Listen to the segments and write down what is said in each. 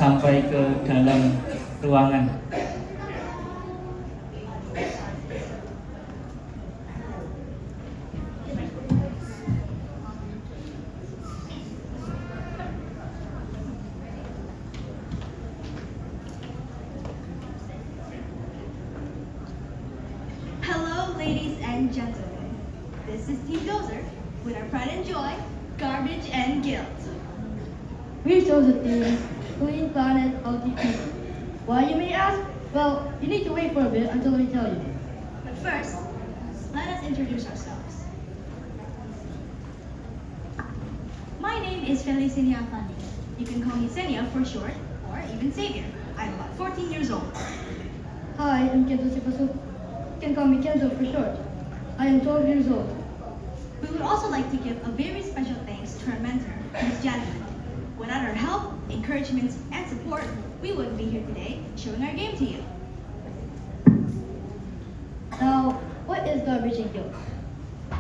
sampai ke dalam ruangan. Hello, ladies and gentlemen. This is Team Dozer with our pride and joy, garbage and guilt. We chose the theme Clean Planet Healthy People. Why, you may ask? Well, you need to wait for a bit until we tell you. But first, let us introduce ourselves. My name is Felicinia Fandi. You can call me Senia for short, or even Savior. I'm about 14 years old. Hi, I'm Kento Sipasu. You can call me Kento for short. I am 12 years old. We would also like to give a very special thanks to our mentor, Ms. Jasmine. Without her help, encouragement, and support, we wouldn't be here today showing our game to you. Now, what is Garbage and Guilt?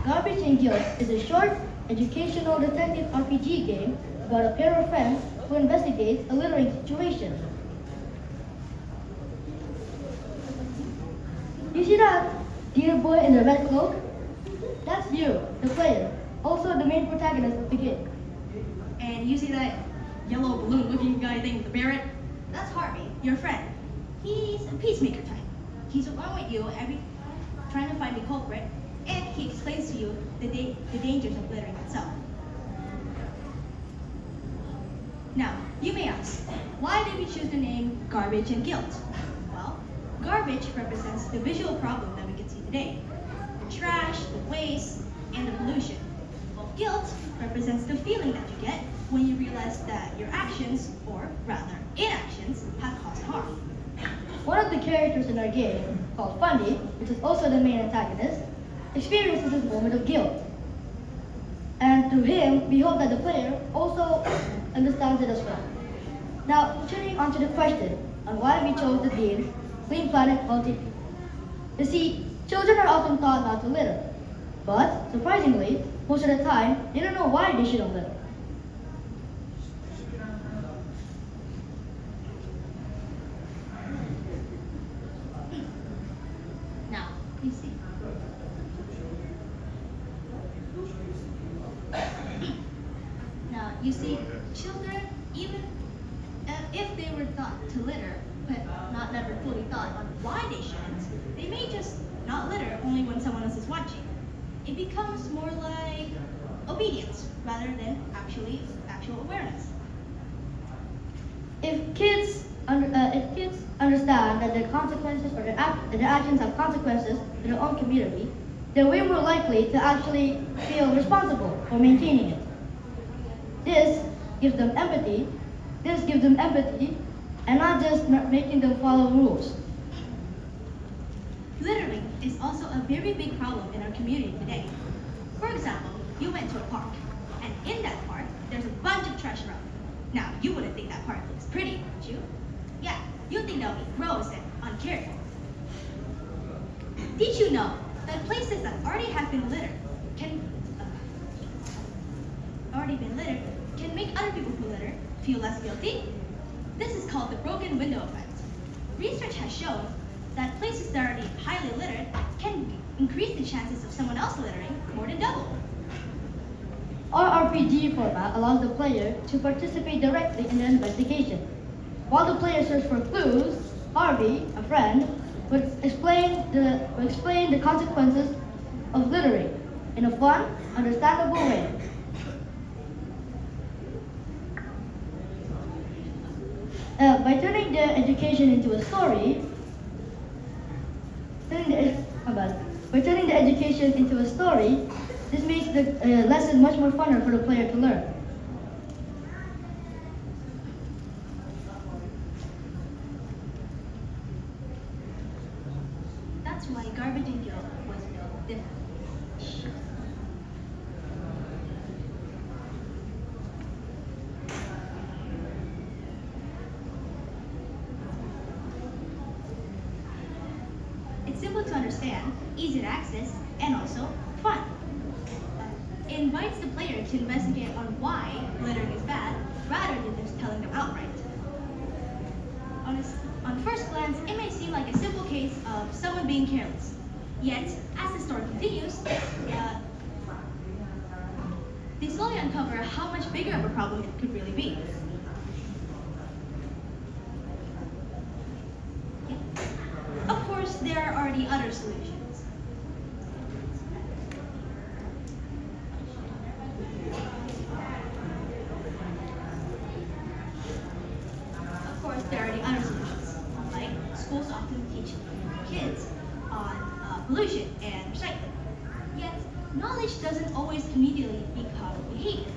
Garbage and Guilt is a short, educational detective RPG game about a pair of friends who investigates a littering situation. You see that dear boy in the red cloak? That's you, the player, also the main protagonist of the game. And you see that yellow balloon-looking guy thing with the beret? That's Harvey, your friend. He's a peacemaker type. He's along with you every trying to find the culprit, and he explains to you the dangers of littering itself. Now, you may ask, why did we choose the name Garbage and Guilt? Well, garbage represents the visual problem that we can see today. The trash, the waste, and the pollution. While guilt represents the feeling that you get when you realize that your actions, or rather inactions, have caused harm. One of the characters in our game, called Fundy, which is also the main antagonist, experiences this moment of guilt. And through him, we hope that the player also understands it as well. Now, turning on to the question on why we chose the theme, Clean Planet Healthy People. You see, children are often taught not to litter. But, surprisingly, most of the time, they don't know why they shouldn't litter. Now, you see. Now, you see, children, even if they were taught to litter, but not never fully thought on why they shouldn't, they may just not litter only when someone else is watching. It becomes more like obedience rather than actual awareness. If kids understand that their consequences or their actions have consequences to their own community, they're way more likely to actually feel responsible for maintaining it. This gives them empathy. And not just making them follow rules. Littering is also a very big problem in our community today. For example, you went to a park, and in that park, there's a bunch of trash around. Now, you wouldn't think that park looks pretty, would you? Yeah, you'd think that would be gross and uncared for. Did you know that places that already have been littered can make other people who litter feel less guilty? This is called the broken window effect. Research has shown that places that are already highly littered can increase the chances of someone else littering more than double. Our RPG format allows the player to participate directly in the investigation. While the player searches for clues, Harvey, a friend, would explain the consequences of littering in a fun, understandable way. By turning the education into a story, this makes the lesson much more funner for the player to learn. That's why Garbage and Guilt was built differently. It's simple to understand, easy to access, and also fun. It invites the player to investigate on why littering is bad, rather than just telling them outright. once, it may seem like a simple case of someone being careless. Yet, as the story continues, they slowly uncover how much bigger of a problem it could really be. Of course, there are already other solutions. Of course, there are already other solutions. Like, schools often teach kids on pollution and recycling. Yet, knowledge doesn't always immediately become behavior.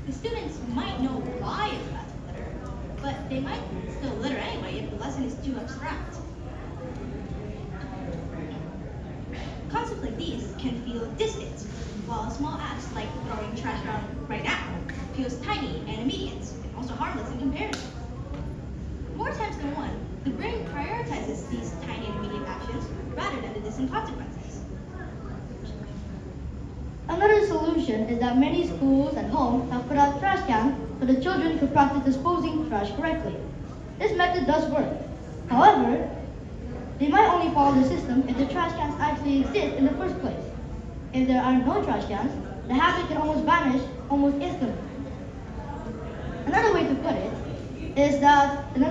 The students might know why it's bad to litter, but they might still litter anyway if the lesson is too abstract. Concepts like these can feel distant, while small acts like throwing trash around right now feels tiny and immediate, and also harmless in comparison. More times than one, the brain prioritizes these tiny and immediate actions rather than the distant consequences. Another solution is that many schools and homes have put out trash cans so the children could practice disposing trash correctly. This method does work. However, they might only follow the system if the trash cans actually exist in the first place. If there are no trash cans, the habit can almost vanish almost instantly. Another way to put it is that the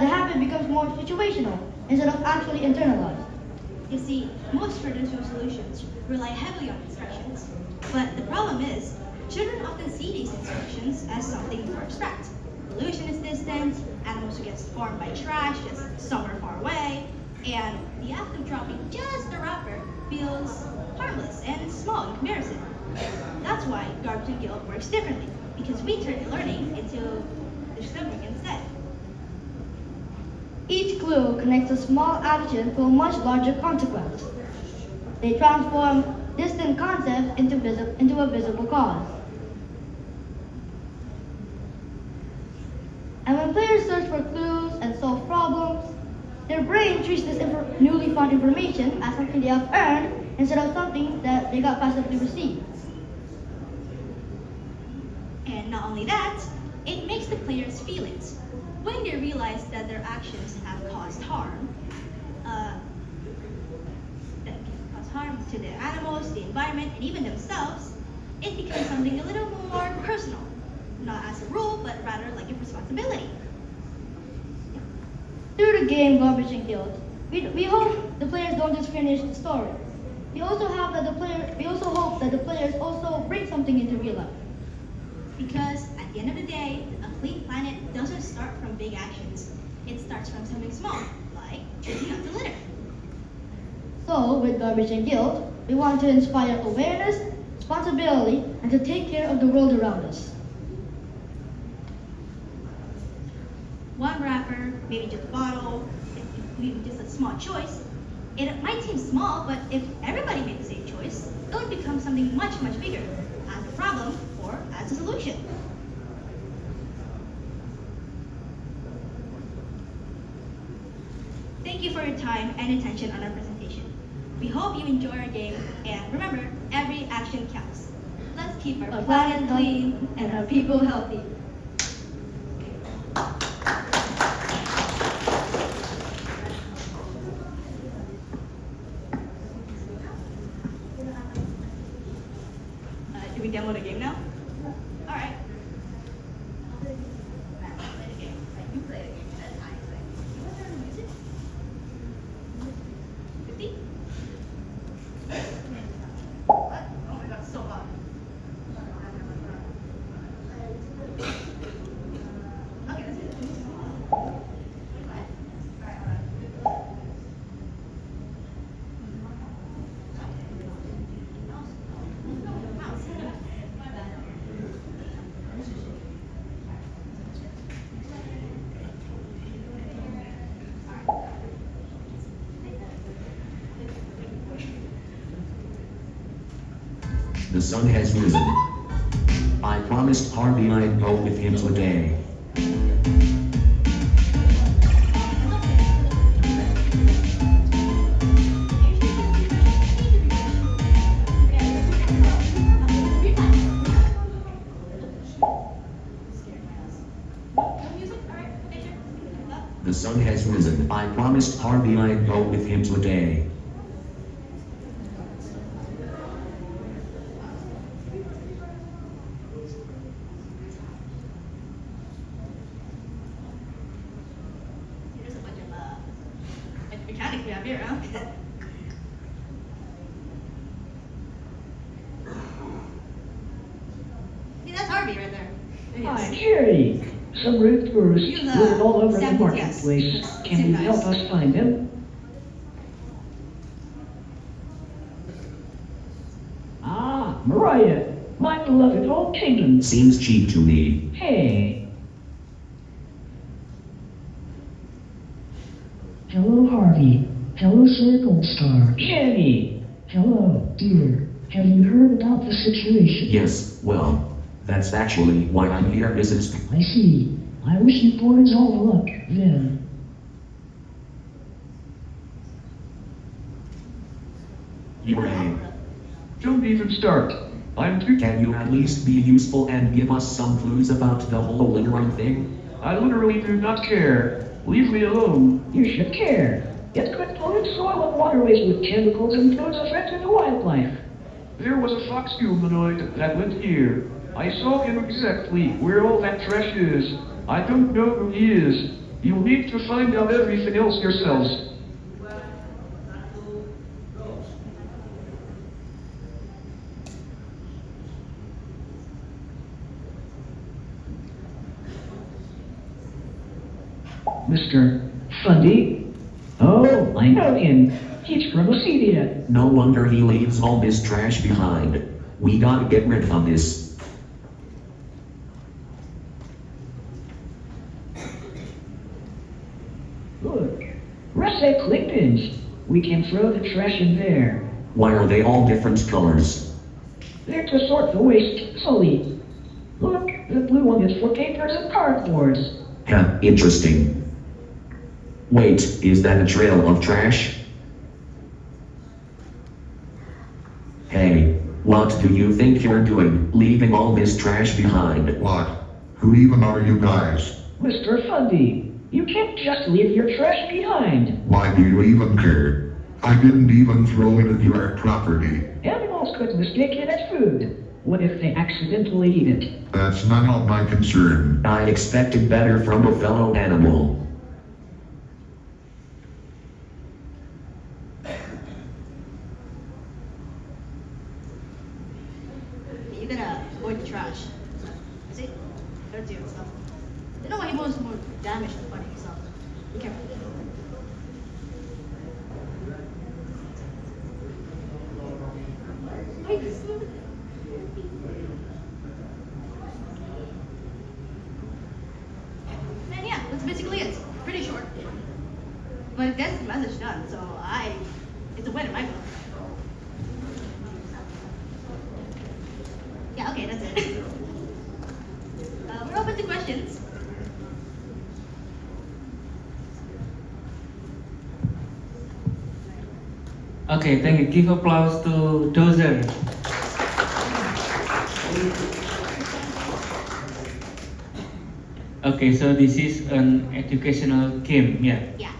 habit becomes more situational instead of actually internalized. You see, most traditional solutions rely heavily on instructions, but the problem is, children often see these instructions as something more abstract. Pollution is distant, animals who get formed by trash just somewhere far away, and the act of dropping just a wrapper feels harmless and small in comparison. That's why garbage and guilt works differently, because we turn the learning into discovering instead. Each clue connects a small action to a much larger consequence. They transform distant concepts into a visible cause. And when players search for clues and solve problems, their brain treats this newly found information as something they have earned instead of something that they got passively received. And not only that, it makes the players feel it. When they realize that their actions have caused harm, to the animals, the environment, and even themselves, it becomes something a little more personal. Not as a rule, but rather like a responsibility. Through the game Garbage and Guilt, we hope the players don't just finish the story. We also hope that the players also bring something into real life. Because at the end of the day, a clean planet doesn't start from big actions. It starts from something small, like choosing not to litter. So, with Garbage and Guilt, we want to inspire awareness, responsibility, and to take care of the world around us. One wrapper, maybe just a bottle, maybe just a small choice. It might seem small, but if everybody made the same choice, it would become something much, much bigger, as a problem or as a solution. Thank you for your time and attention on our presentation. We hope you enjoy our game, and remember, every action counts. Let's keep our planet clean and our people healthy. Do we demo the game now? All right. You play the game, and I play. You want to learn the music? 50? What? Oh my god, so loud. Okay, let's do it. The sun has risen. I promised Harvey I'd go with him today. Scared my ass. music? Alright, okay, sure. The sun has risen. I promised Harvey I'd go with him today. There's a bunch of mechanics we have here, huh? See, that's Harvey right there. There he Hi, is. Jerry. Some rude tourists He's, living all over the 70s, marketplace. yes. Can you Nice. help us find them? Ah, Mariah, my beloved old kingdom. Seems cheap to me. Hey. Hello, Harvey. Hello, Circle Star. Jenny. Hello, dear. Have you heard about the situation? Yes, well, that's actually why I'm here, Mrs. I see. I wish you boys all the luck, then. Hooray. Don't even start. I'm too... Can you at least be useful and give us some clues about the whole littering thing? I literally do not care. Leave me alone. You should care. It could pollute soil and waterways with chemicals and pose a threat to the wildlife. There was a fox humanoid that went here. I saw him exactly where all that trash is. I don't know who he is. You'll need to find out everything else yourselves. Mr. Fundy? Oh, I know him. He's from Acedia. No wonder he leaves all this trash behind. We gotta get rid of this. Look, recycling bins. We can throw the trash in there. Why are they all different colors? They're to sort the waste slowly. Look, the blue one is for papers and cardboards. Huh, interesting. Wait, is that a trail of trash? Hey, what do you think you're doing, leaving all this trash behind? What? Who even are you guys? Mr. Fundy, you can't just leave your trash behind. Why do you even care? I didn't even throw it at your property. Animals could mistake it as food. What if they accidentally eat it? That's none of my concern. I expected better from a fellow animal. You gotta avoid the trash. See? Dirty and stuff. You know why he wants more damage than funny, so be careful. And yeah, that's basically it. Pretty short. But it gets the message done, so it's a win in my book. Yeah, okay, that's it. We're open to questions. Okay, thank you. Give applause to Dozer. Okay, so this is an educational game, yeah. Yeah.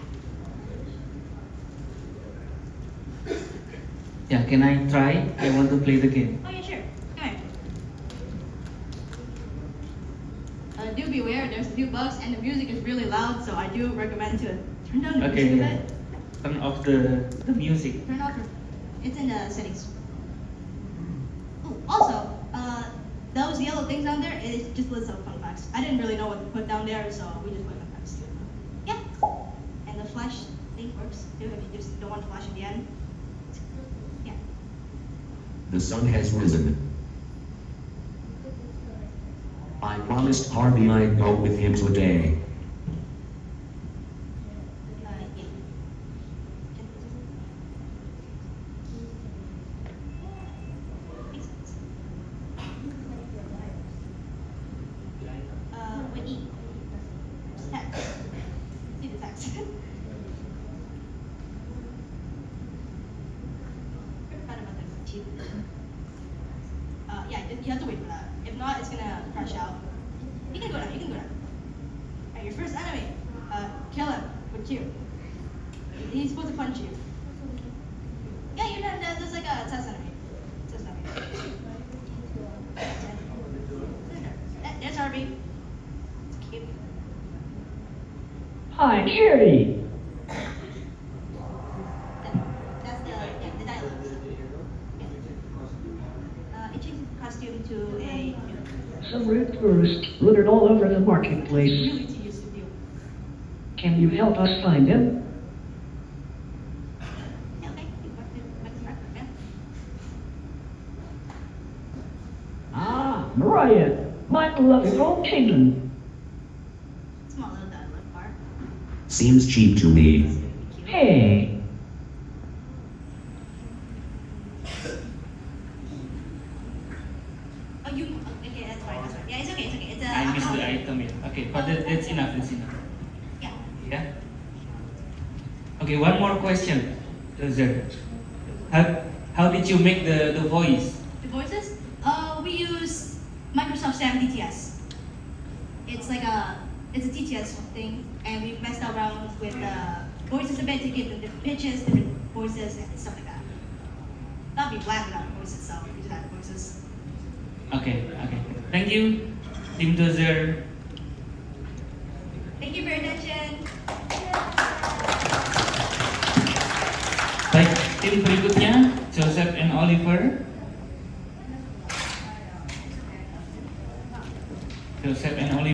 Yeah, can I try? I want to play the game. Oh yeah, sure. Come here. Do beware, there's a few bugs and the music is really loud, so I do recommend to turn down the Okay, music a yeah. bit. Turn off the music. Turn off. It's in the settings. Oh, also, those yellow things down there is just lists of fun facts. I didn't really know what to put down there, so we just put fun facts. Yeah. And the flash thing works too if you just don't want to flash at the end. Yeah. The sun has risen. I promised Harvey I'd go with him today. Yeah. Makes sense. With E. Text. See the text. Forgot about the T. Yeah, you have to wait for that. If not, it's gonna crash out. You can go down, you can go down. cute. He's supposed to punch you. Yeah, you're done. There's like a test on it. Test on it. There's Harvey. It's cute. Hi, Jerry. That's the dialogue. It changes the costume to a Some rude tourist littered all over the marketplace. really tedious review. Can you help us find him? Yeah, okay. Back to start, okay? Ah, Mariah, my beloved old kingdom. Small little dialogue part. Seems cheap to me. Hey, Oh, you. Okay, that's fine. That's fine. Yeah, it's okay. It's okay. It's I missed the item, yeah. Okay, but that's enough, that's enough. Yeah. Yeah? Okay, one more question, Dozer. How did you make the voice? The voices? We use Microsoft Sam DTS. It's like it's a TTS thing, and we messed around with the voices a bit to give them different pitches, different voices, and stuff like that. That'd be bland without voices, so we just add voices. Okay, okay. Thank you, Team Dozer. Thank you for your attention. Baik, tim berikutnya, Joseph and Oliver.